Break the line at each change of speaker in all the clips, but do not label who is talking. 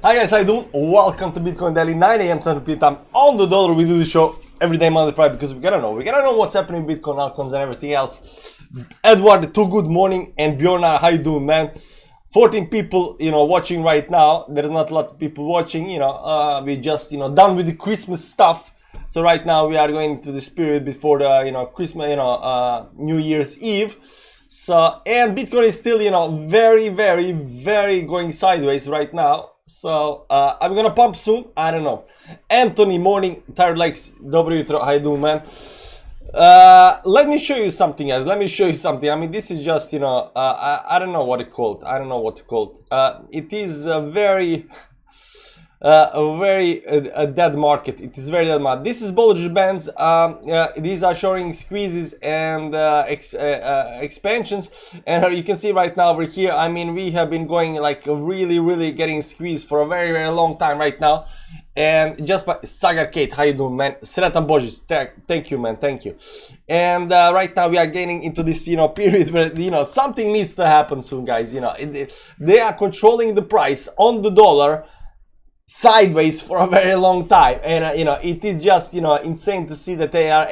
Hi guys, how you doing? Welcome to Bitcoin Daily, 9 a.m. Central P time on the dollar. We do the show every day, Monday, Friday, because we gotta know what's happening with Bitcoin outcomes and everything else. Edward, too good morning, and Bjornar, how you doing, man? 14 people, watching right now. There's not a lot of people watching. We just, done with the Christmas stuff. So right now we are going into this period before the, Christmas, New Year's Eve. So, and Bitcoin is still, very, very, very going sideways right now. So, I'm gonna pump soon. I don't know. Anthony, morning, tired legs. Dobro jutro. How you doing, man? Let me show you something, guys. Let me show you something. I mean, this is just, I don't know what it called. I don't know what to call it. It is a very dead market. It is very dead market. This is Bollinger Bands. These are showing squeezes and expansions, and you can see right now over here, I mean, we have been going like really getting squeezed for a very long time right now. And just by Sagar Kate, how you doing, man? Sretan Božić, thank you, man, thank you. And right now we are getting into this period where something needs to happen soon, guys. They are controlling the price on the dollar sideways for a very long time, and it is just insane to see that they are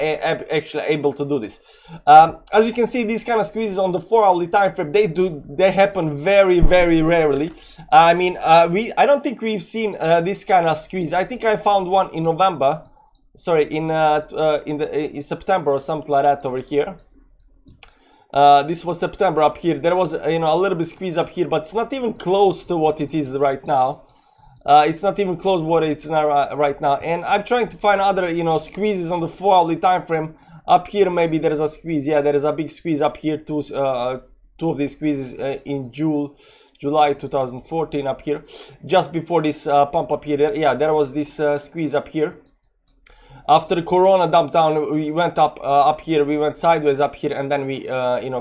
actually able to do this. As you can see, these kind of squeezes on the 4-hourly time frame, they happen very rarely. I mean, I don't think we've seen this kind of squeeze. I think I found one in November, sorry, in September or something like that over here. This was September up here. There was a little bit squeeze up here, but it's not even close to what it is right now. It's not even close what it's now, right now, and I'm trying to find other squeezes on the 4-hourly time frame. Up here maybe there is a squeeze. Yeah, there is a big squeeze up here. Two of these squeezes in July 2014 up here, just before this pump up here. Yeah, there was this squeeze up here. After the Corona dump down, we went up here, we went sideways up here, and then we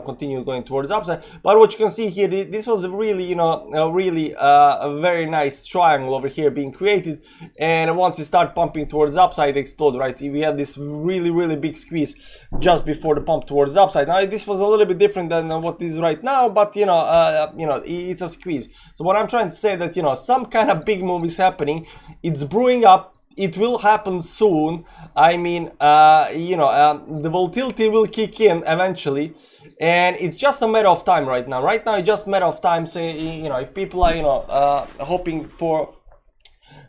continued going towards upside. But what you can see here, this was really a very nice triangle over here being created, and once it started pumping towards upside, it exploded. Right, we had this really big squeeze just before the pump towards upside. Now this was a little bit different than what is right now, but it's a squeeze. So what I'm trying to say that some kind of big move is happening. It's brewing up. It will happen soon. I mean, the volatility will kick in eventually, and it's just a matter of time right now. Right now, it's just a matter of time. So, if people are, hoping for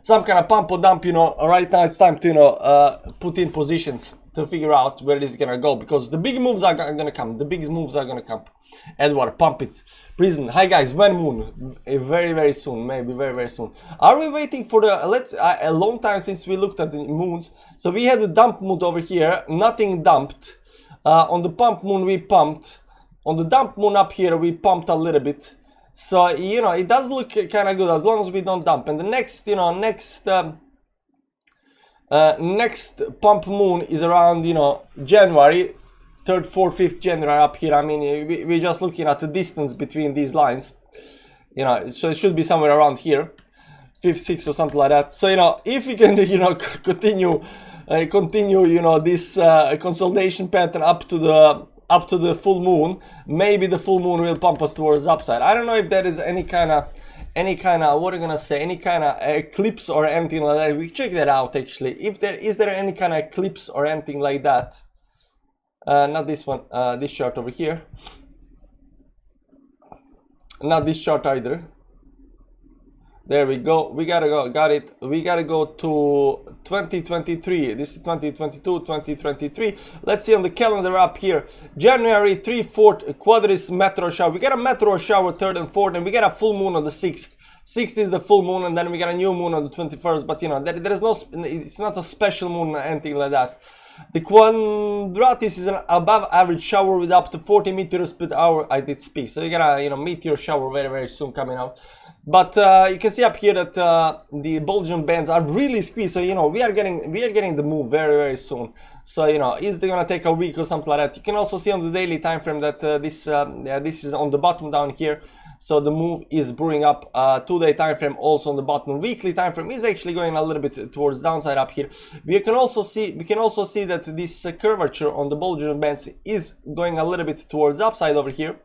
some kind of pump or dump, right now it's time to, put in positions to figure out where it is gonna go, because the big moves are gonna come. The biggest moves are gonna come. Edward, pump it. Prison. Hi guys, when moon? Very soon, maybe very soon. Are we waiting for the a long time since we looked at the moons? So we had the dump moon over here, nothing dumped. On the pump moon we pumped. On the dump moon up here we pumped a little bit. So it does look kind of good as long as we don't dump. And the next next pump moon is around January 3rd, 4th, 5th January up here. I mean, we're just looking at the distance between these lines, so it should be somewhere around here, 5th, 6th or something like that. So if we can continue this consolidation pattern up to the full moon, maybe the full moon will pump us towards upside. I don't know if there is any kind of what are you gonna say, any kind of eclipse or anything like that. We check that out actually. If there is any kind of eclipse or anything like that. Not this one, this chart over here. Not this chart either. There we go. We gotta go. Got it. We gotta go to 2023. This is 2022, 2023. Let's see on the calendar up here. January 3, 4th, Quadris meteor shower. We got a meteor shower 3rd and 4th, and we got a full moon on the 6th. 6th is the full moon, and then we got a new moon on the 21st. But there is no. It's not a special moon or anything like that. The Quadratis is an above average shower with up to 40 meteors per hour. I did speak, so you got a meteor shower very soon coming out. But you can see up here that the Bollinger Bands are really squeezed. So we are getting the move very soon. So is it gonna take a week or something like that? You can also see on the daily time frame that this is on the bottom down here. So the move is brewing up. 2-day time frame also on the bottom. Weekly time frame is actually going a little bit towards downside up here. We can also see that this curvature on the Bollinger Bands is going a little bit towards upside over here.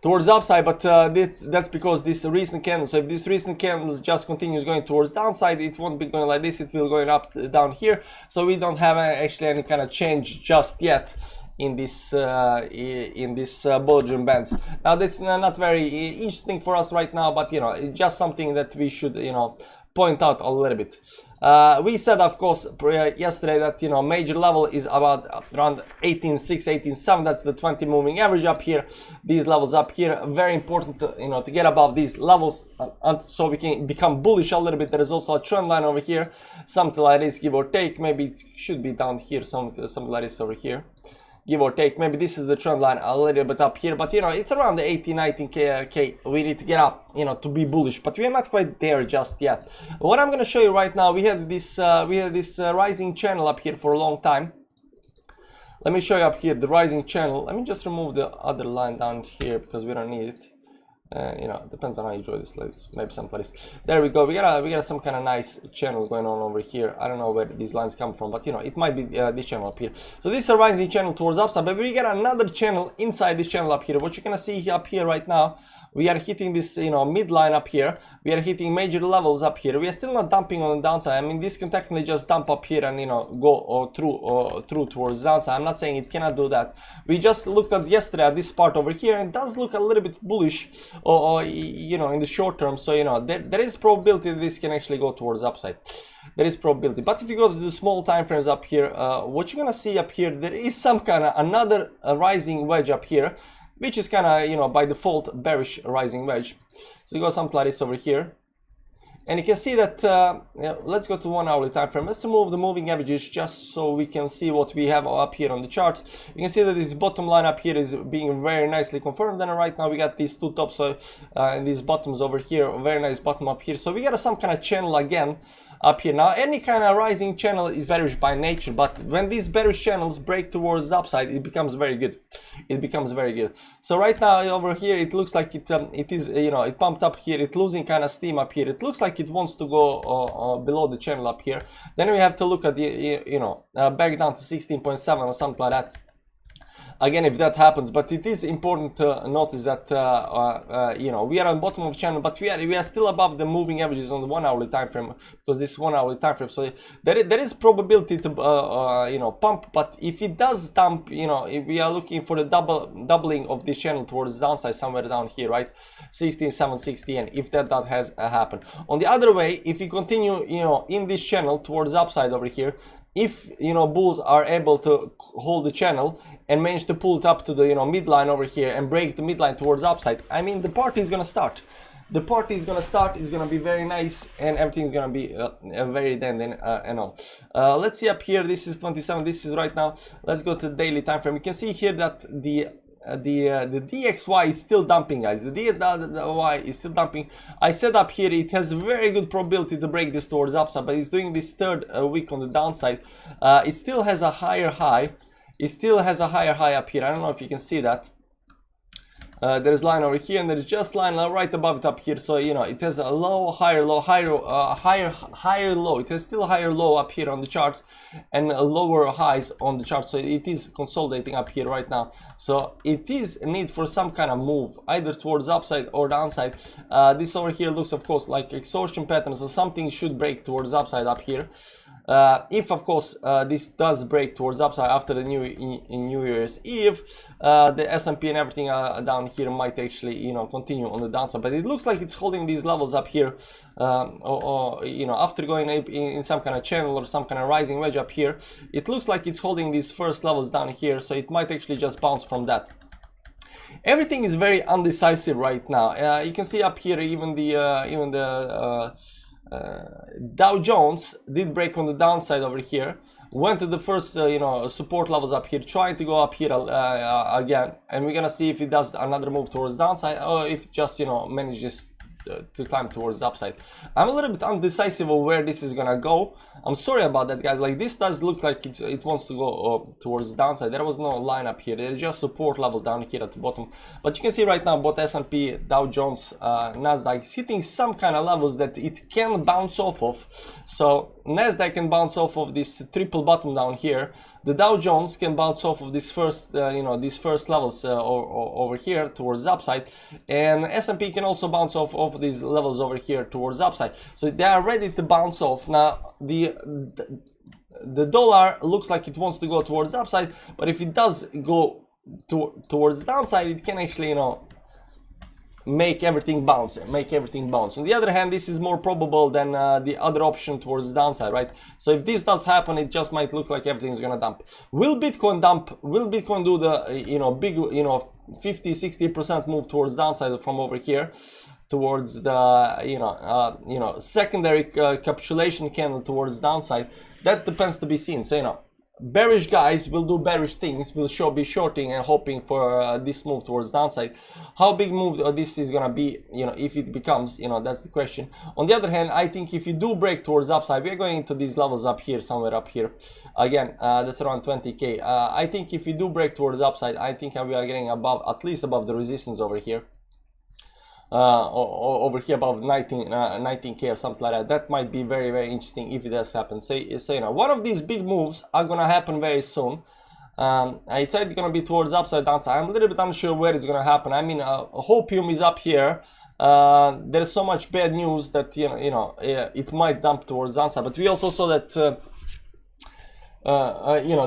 towards the upside, but that's because this recent candle. So if this recent candle just continues going towards downside, it won't be going like this, it will going up down here. So we don't have actually any kind of change just yet in this Bollinger Bands. Now this is not very interesting for us right now, but you know, it's just something that we should, you know, point out a little bit. We said, of course, yesterday that, you know, major level is about around 18.6, 18.7. That's the 20 moving average up here. These levels up here, very important to, you know, to get above these levels, so we can become bullish a little bit. There is also a trend line over here, something like this, give or take. Maybe it should be down here, something like this over here, give or take. Maybe this is the trend line a little bit up here, but you know, it's around the 18, 19k. We need to get up, you know, to be bullish, but we are not quite there just yet. What I'm going to show you right now, we had this rising channel up here for a long time. Let me show you up here the rising channel. Let me just remove the other line down here because we don't need it. You know, depends on how you draw this. Let's maybe someplace. There we go. We got some kind of nice channel going on over here. I don't know where these lines come from, but you know, it might be this channel up here. So this is a rising channel towards upside, but we get another channel inside this channel up here. What you're gonna see up here right now, we are hitting this, you know, midline up here. We are hitting major levels up here. We are still not dumping on the downside. I mean, this can technically just dump up here and, you know, go through towards downside. I'm not saying it cannot do that. We just looked at yesterday at this part over here, and it does look a little bit bullish, or you know, in the short term. So you know, there is probability that this can actually go towards upside. There is probability. But if you go to the small time frames up here, what you're gonna see up here, there is some kind of another rising wedge up here, which is kind of, you know, by default bearish rising wedge. So you go something like this over here, and you can see that let's go to 1 hourly time frame. Let's remove the moving averages just so we can see what we have up here on the chart. You can see that this bottom line up here is being very nicely confirmed, and right now we got these two tops and these bottoms over here, very nice bottom up here. So we got some kind of channel again up here. Now any kind of rising channel is bearish by nature, but when these bearish channels break towards the upside, it becomes very good. It becomes very good. So right now over here, it looks like it is, you know, it pumped up here, it's losing kind of steam up here. It looks like it wants to go below the channel up here. Then we have to look at the, you know, back down to 16.7 or something like that. Again, if that happens, but it is important to notice that you know, we are on bottom of channel, but we are still above the moving averages on the 1 hourly time frame, because this 1 hourly time frame. So there is probability to you know, pump, but if it does dump, you know, if we are looking for the doubling of this channel towards the downside somewhere down here, right, 16.7, 16, if that has happened. On the other way, if you continue, you know, in this channel towards the upside over here, if, you know, bulls are able to hold the channel and manage to pull it up to the, you know, midline over here and break the midline towards the upside, I mean, the party is gonna start. The party is gonna start. It's gonna be very nice, and everything's gonna be very dandy and all. Let's see up here. This is 27. This is right now. Let's go to the daily time frame. You can see here that the DXY is still dumping, guys. The DXY is still dumping. I said up here it has very good probability to break this towards upside, but it's doing this third week on the downside. It still has a higher high. It still has a higher high up here. I don't know if you can see that. There's line over here, and there's just line right above it up here. So you know, it has a low, higher, low, higher low. It has still higher low up here on the charts, and lower highs on the chart. So it is consolidating up here right now. So it is a need for some kind of move, either towards upside or downside. This over here looks, of course, like exhaustion pattern. So something should break towards upside up here. If of course this does break towards upside after the New Year's Eve, the S&P and everything down here might actually, you know, continue on the downside. But it looks like it's holding these levels up here, or you know, after going in some kind of channel or some kind of rising wedge up here, it looks like it's holding these first levels down here. So it might actually just bounce from that. Everything is very undecisive right now. You can see up here even the Dow Jones did break on the downside over here, went to the first you know, support levels up here, trying to go up here again, and we're gonna see if it does another move towards downside, or if it just, you know, manages to climb towards the upside. I'm a little bit undecisive of where this is gonna go. I'm sorry about that, guys. Like, this does look like it wants to go towards the downside. There was no line up here. There's just support level down here at the bottom. But you can see right now both S&P, Dow Jones, Nasdaq is hitting some kind of levels that it can bounce off of. So Nasdaq can bounce off of this triple bottom down here. The Dow Jones can bounce off of this first, these first levels over here towards the upside, and S&P can also bounce off of these levels over here towards the upside. So they are ready to bounce off. Now the dollar looks like it wants to go towards the upside, but if it does go towards the downside, it can actually, make everything bounce. On the other hand, this is more probable than the other option towards the downside, right? So if this does happen, it just might look like everything's gonna dump. Will Bitcoin dump? Will Bitcoin do the big 50-60% move towards downside from over here towards the secondary capitulation candle towards downside? That depends to be seen. So bearish guys will do bearish things, will be shorting and hoping for this move towards downside. How big move this is gonna be, if it becomes, that's the question. On the other hand, I think if you do break towards upside, we're going into these levels up here, somewhere up here. Again, that's around 20k. I think if you do break towards upside, I think we are getting above, at least above the resistance over here. Over here above 19k or something like that. That might be very, very interesting if it does happen. So one of these big moves are gonna happen very soon. It's either gonna be towards upside, downside. I'm a little bit unsure where it's gonna happen. I mean, hopium is up here. There's so much bad news that it might dump towards downside. But we also saw that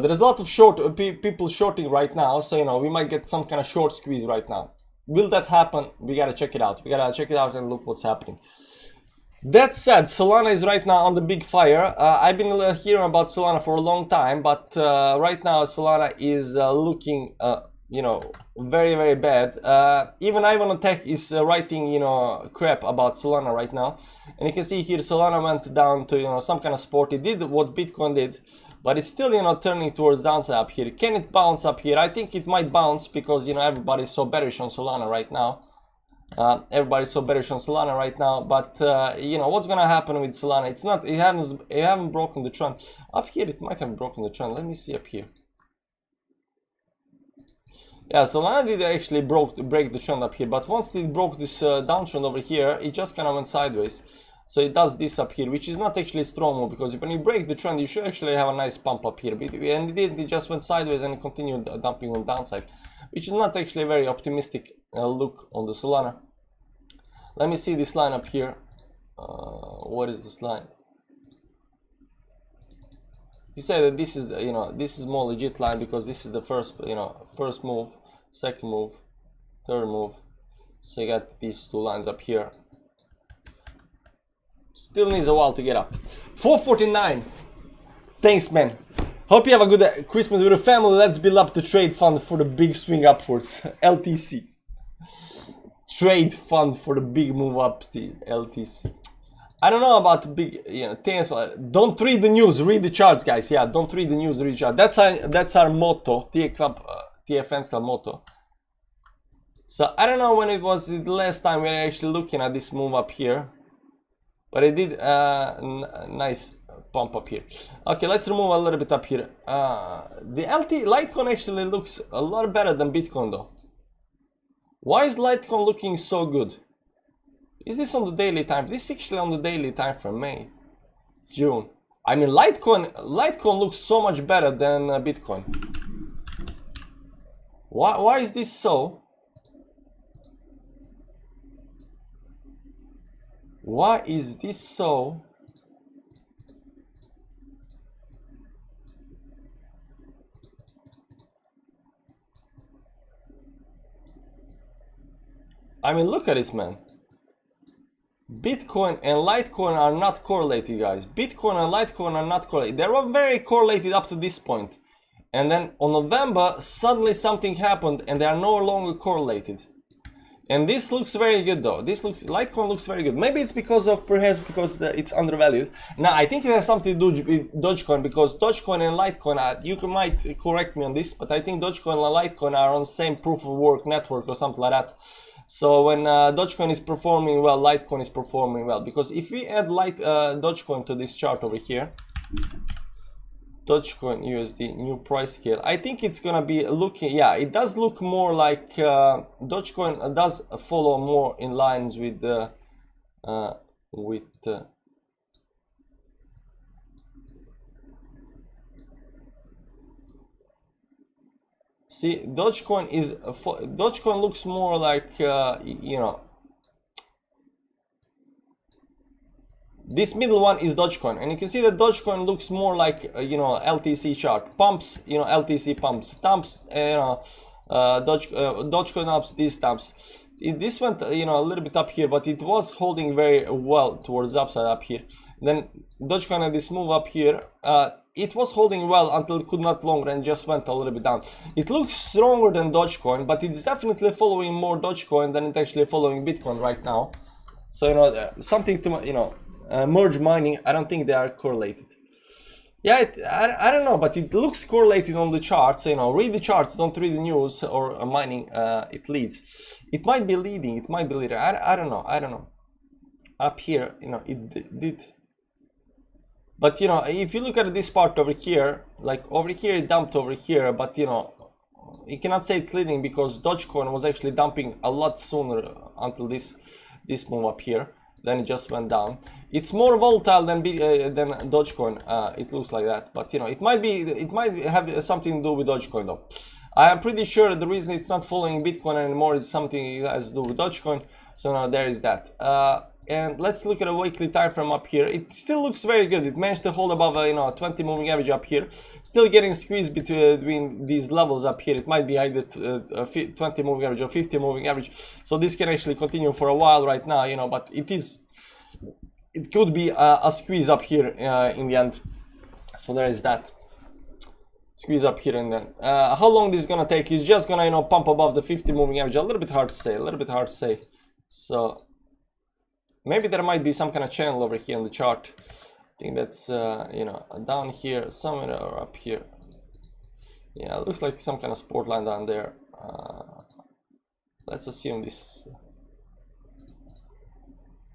there's a lot of people shorting right now. So we might get some kind of short squeeze right now. Will that happen? We gotta check it out. And look what's happening. That said, Solana is right now on the big fire. I've been hearing about Solana for a long time, but right now Solana is looking, very, very bad. Even Ivan Tech is writing, crap about Solana right now. And you can see here Solana went down to, some kind of support. It did what Bitcoin did, but it's still, turning towards downside up here. Can it bounce up here? I think it might bounce because, everybody's so bearish on Solana right now. But what's gonna happen with Solana? It haven't broken the trend. Up here, it might have broken the trend. Let me see up here. Yeah, Solana did actually break the trend up here, but once it broke this downtrend over here, it just kind of went sideways. So it does this up here, which is not actually a strong move, because when you break the trend, you should actually have a nice pump up here. And it just went sideways and continued dumping on downside, which is not actually a very optimistic look on the Solana. Let me see this line up here. What is this line? He said that this is this is more legit line because this is the first first move, second move, third move. So you got these two lines up here. Still needs a while to get up. 449. Thanks, man. Hope you have a good Christmas with your family. Let's build up the trade fund for the big swing upwards. LTC. Trade fund for the big move up, the LTC. I don't know about the big, things. Don't read the news, read the charts, guys. Yeah, don't read the news, read the charts. That's our motto, TFN's club motto. So I don't know when it was the last time we were actually looking at this move up here. But it did nice pump up here. Okay, let's remove a little bit up here. The Litecoin actually looks a lot better than Bitcoin though. Why is Litecoin looking so good? Is this on the daily time? This is actually on the daily time frame, May, June. I mean, Litecoin looks so much better than Bitcoin. Why is this so? Why is this so? I mean, look at this, man. Bitcoin and Litecoin are not correlated, guys. Bitcoin and Litecoin are not correlated. They were very correlated up to this point. And then on November, suddenly something happened and they are no longer correlated. And this looks very good though. Litecoin looks very good. Maybe it's perhaps because it's undervalued. Now I think it has something to do with Dogecoin, because Dogecoin and Litecoin might correct me on this, but I think Dogecoin and Litecoin are on the same proof of work network or something like that. So when Dogecoin is performing well, Litecoin is performing well. Because if we add Dogecoin to this chart over here, Dogecoin USD new price scale, I think it's gonna be looking, yeah, it does look more like Dogecoin does follow more in lines with See, Dogecoin looks more like you know, this middle one is Dogecoin, and you can see that Dogecoin looks more like you know, LTC chart pumps, you know, LTC pumps, stamps, you know, Dogecoin ups, these stamps. This went you know, a little bit up here, but it was holding very well towards the upside up here. Then Dogecoin had this move up here. It was holding well until it could not longer and just went a little bit down. It looks stronger than Dogecoin, but it's definitely following more Dogecoin than it's actually following Bitcoin right now. So you know, something to, you know, merge mining, I don't think they are correlated. Yeah, I don't know, but it looks correlated on the charts. So, you know, read the charts, don't read the news or mining. It leads. It might be leading. It might be leading. I don't know. I don't know. Up here, you know, it did. But you know, if you look at this part over here, like over here it dumped over here, but you know, you cannot say it's leading because Dogecoin was actually dumping a lot sooner until this move up here. Then it just went down. It's more volatile than Dogecoin. It looks like that, but you know, it might have something to do with Dogecoin though. I am pretty sure the reason it's not following Bitcoin anymore is something that has to do with Dogecoin. So now there is that. And let's look at a weekly time frame up here. It still looks very good. It managed to hold above you know, 20 moving average up here. Still getting squeezed between these levels up here. It might be either 20 moving average or 50 moving average. So this can actually continue for a while right now, you know, but it could be a squeeze up here in the end. So there is that squeeze up here, and then how long this is gonna take is just gonna, you know, pump above the 50 moving average. A little bit hard to say, So maybe there might be some kind of channel over here on the chart. I think that's you know, down here somewhere or up here. Yeah, it looks like some kind of support line down there. Let's assume this.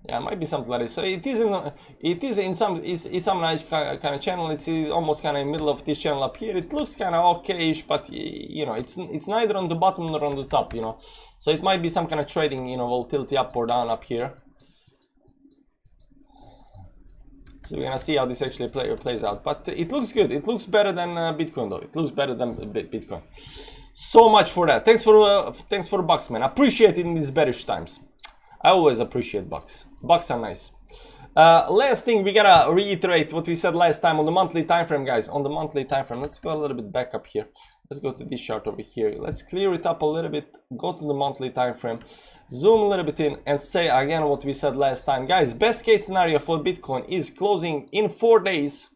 Yeah, it might be something like this. So it is in some nice kind of channel. It's almost kind of in the middle of this channel up here. It looks kind of okay-ish, but you know, it's neither on the bottom nor on the top, you know. So it might be some kind of trading, you know, volatility up or down up here. So we're gonna see how this actually plays out, but it looks good. It looks better than Bitcoin though. It looks better than Bitcoin. So much for that. Thanks for bucks, man. Appreciate it in these bearish times. I always appreciate bucks. Bucks are nice. Last thing, we gotta reiterate what we said last time on the monthly time frame, guys. On the monthly time frame, let's go a little bit back up here. Let's go to this chart over here. Let's clear it up a little bit. Go to the monthly time frame, zoom a little bit in, and say again what we said last time, guys. Best case scenario for Bitcoin is closing in 4 days.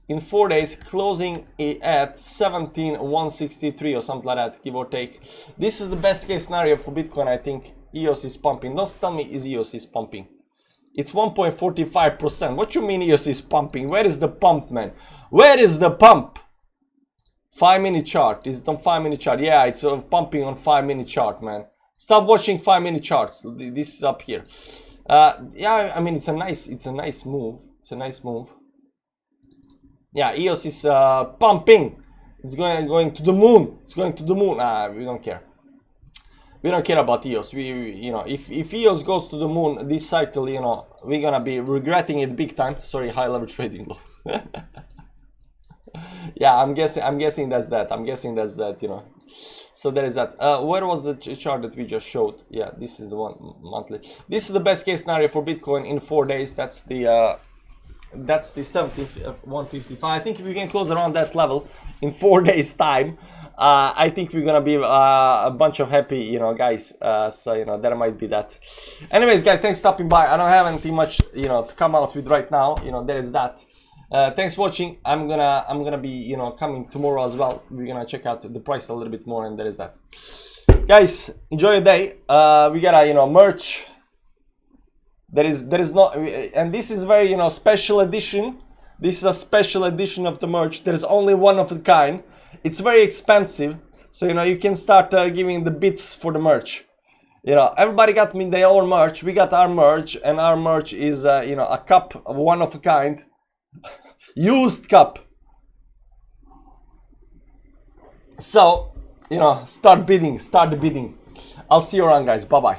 In 4 days, closing at 17,163 or something like that, give or take. This is the best case scenario for Bitcoin. I think EOS is pumping. Don't tell me EOS is pumping. It's 1.45%. What you mean EOS is pumping? Where is the pump, man? Where is the pump? 5-minute chart. Is it on 5-minute chart? Yeah, it's pumping on 5-minute chart, man. Stop watching 5-minute charts. This is up here. Yeah, I mean, it's a nice move. It's a nice move. Yeah, EOS is pumping. It's going to the moon. It's going to the moon. We don't care. We don't care about EOS. You know, if EOS goes to the moon this cycle, you know, we're gonna be regretting it big time. Sorry, high level trading. Yeah, I'm guessing that's that. You know. So there is that. Where was the chart that we just showed? Yeah, this is the one monthly. This is the best case scenario for Bitcoin in 4 days. That's the 155. I think if we can close around that level in 4 days time, I think we're gonna be a bunch of happy, you know, guys. So you know, there might be that. Anyways, guys, thanks for stopping by. I don't have anything much, you know, to come out with right now. You know, there is that. Thanks for watching. I'm gonna be, you know, coming tomorrow as well. We're gonna check out the price a little bit more, and there is that. Guys, enjoy your day. We gotta, you know, merch. There is no, and this is very, you know, special edition. This is a special edition of the merch. There is only one of a kind. It's very expensive, so you know, you can start giving the bits for the merch. You know, everybody got me their own merch. We got our merch, and our merch is you know, a cup, one of a kind, used cup. So you know, start the bidding. I'll see you around, guys. Bye bye.